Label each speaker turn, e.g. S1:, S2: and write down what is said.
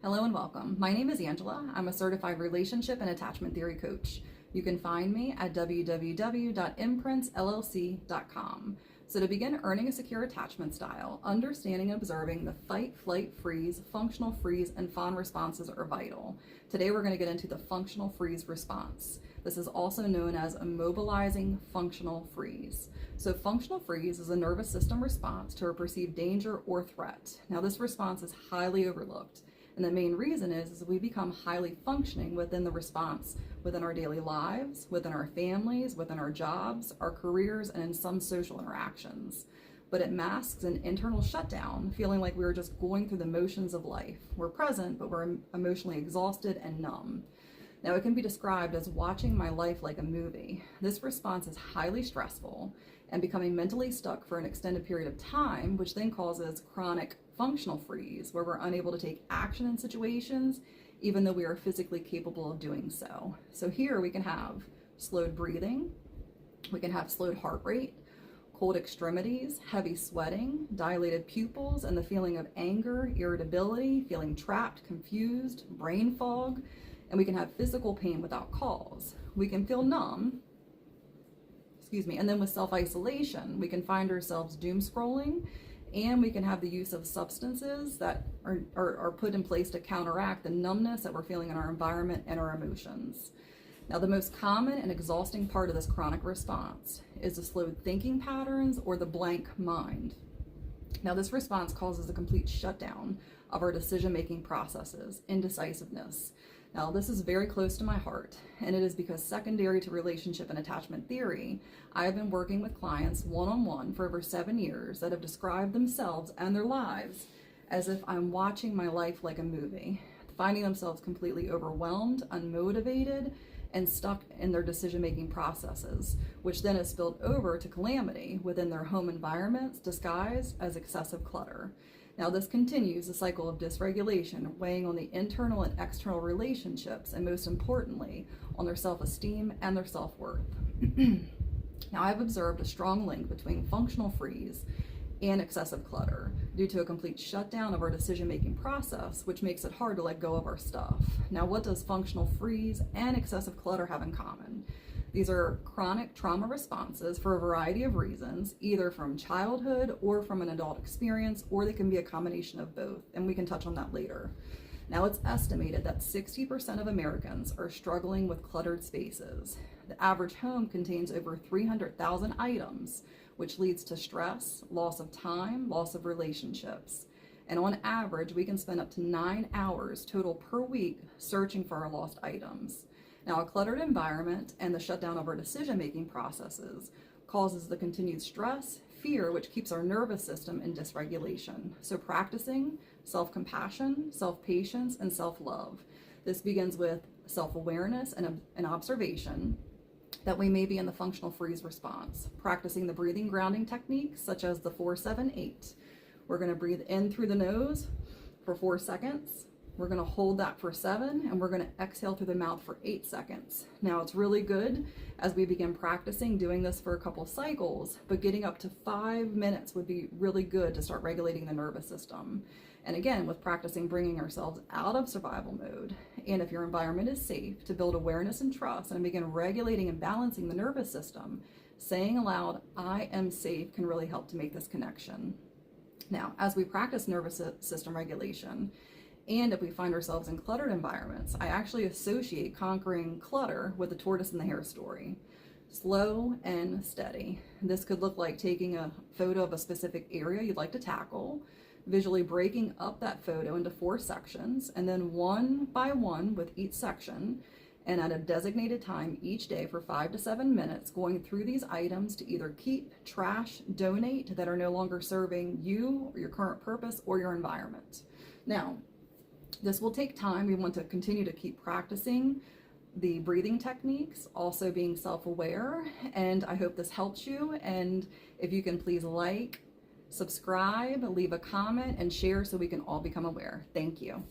S1: Hello and welcome. My name is Angela. I'm a certified relationship and attachment theory coach. You can find me at www.imprintsllc.com. So to begin earning a secure attachment style, understanding and observing the fight, flight, freeze, functional freeze, and fawn responses are vital. Today we're going to get into the functional freeze response. This is also known as immobilizing functional freeze. So functional freeze is a nervous system response to a perceived danger or threat. Now this response is highly overlooked. And the main reason is we become highly functioning within the response, within our daily lives, within our families, within our jobs, our careers, and in some social interactions. But it masks an internal shutdown, feeling like we're just going through the motions of life. We're present, but we're emotionally exhausted and numb. Now, it can be described as watching my life like a movie. This response is highly stressful and becoming mentally stuck for an extended period of time, which then causes chronic functional freeze, where we're unable to take action in situations, even though we are physically capable of doing so. So here we can have slowed breathing, we can have slowed heart rate, cold extremities, heavy sweating, dilated pupils, and the feeling of anger, irritability, feeling trapped, confused, brain fog, and we can have physical pain without cause. We can feel numb, and then with self-isolation, we can find ourselves doom scrolling, and we can have the use of substances that are put in place to counteract the numbness that we're feeling in our environment and our emotions. Now, the most common and exhausting part of this chronic response is the slowed thinking patterns or the blank mind. Now, this response causes a complete shutdown of our decision-making processes, indecisiveness. Now, this is very close to my heart, and it is because secondary to relationship and attachment theory, I have been working with clients one-on-one for over 7 years that have described themselves and their lives as if I'm watching my life like a movie, finding themselves completely overwhelmed, unmotivated, and stuck in their decision-making processes, which then has spilled over to calamity within their home environments disguised as excessive clutter. Now, this continues the cycle of dysregulation, weighing on the internal and external relationships, and most importantly, on their self-esteem and their self-worth. Now, I've observed a strong link between functional freeze and excessive clutter due to a complete shutdown of our decision-making process, which makes it hard to let go of our stuff. Now, what does functional freeze and excessive clutter have in common? These are chronic trauma responses for a variety of reasons, either from childhood or from an adult experience, or they can be a combination of both, and we can touch on that later. Now, it's estimated that 60% of Americans are struggling with cluttered spaces. The average home contains over 300,000 items, which leads to stress, loss of time, loss of relationships. And on average, we can spend up to 9 hours total per week searching for our lost items. Now, a cluttered environment and the shutdown of our decision-making processes causes the continued stress, fear, which keeps our nervous system in dysregulation. So practicing self-compassion, self-patience, and self-love. This begins with self-awareness and observation that we may be in the functional freeze response. Practicing the breathing grounding techniques such as the 4-7-8. We're going to breathe in through the nose for 4 seconds. We're going to hold that for 7, and we're going to exhale through the mouth for 8 seconds. Now, it's really good as we begin practicing doing this for a couple cycles, but getting up to 5 minutes would be really good to start regulating the nervous system. And again, with practicing bringing ourselves out of survival mode, and if your environment is safe, to build awareness and trust and begin regulating and balancing the nervous system, saying aloud, "I am safe," can really help to make this connection. Now, as we practice nervous system regulation, and if we find ourselves in cluttered environments, I actually associate conquering clutter with the tortoise and the hare story. Slow and steady. This could look like taking a photo of a specific area you'd like to tackle, visually breaking up that photo into 4 sections, and then one by one with each section, and at a designated time each day for 5 to 7 minutes, going through these items to either keep, trash, donate that are no longer serving you or your current purpose or your environment. Now, this will take time. We want to continue to keep practicing the breathing techniques, also being self-aware, and I hope this helps you. And if you can please like, subscribe, leave a comment, and share so we can all become aware. Thank you.